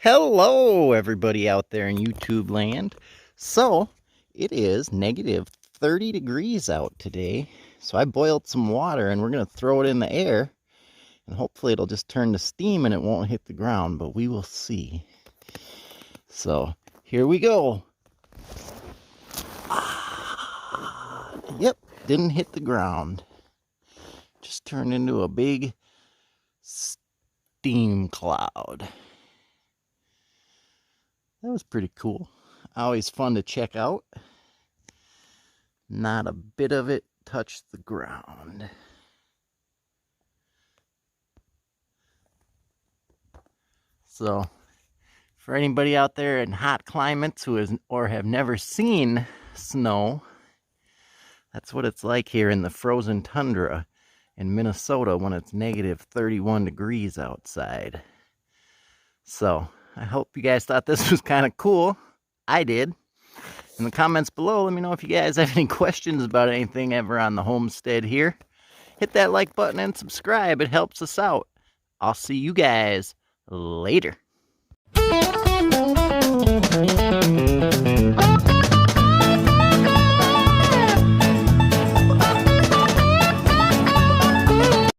Hello, everybody out there in YouTube land. So, it is negative 30 degrees out today. So I boiled some water and we're going to throw it in the air. And hopefully it'll just turn to steam and it won't hit the ground, but we will see. So, here we go. Yep, didn't hit the ground. Just turned into a big steam cloud. That was pretty cool. Always fun to check out. Not a bit of it touched the ground. So, for anybody out there in hot climates who has or have never seen snow, that's what it's like here in the frozen tundra in Minnesota when it's negative 31 degrees outside. So, I hope you guys thought this was kind of cool. I did. In the comments below, let me know if you guys have any questions about anything ever on the homestead here. Hit that like button and subscribe. It helps us out. I'll see you guys later.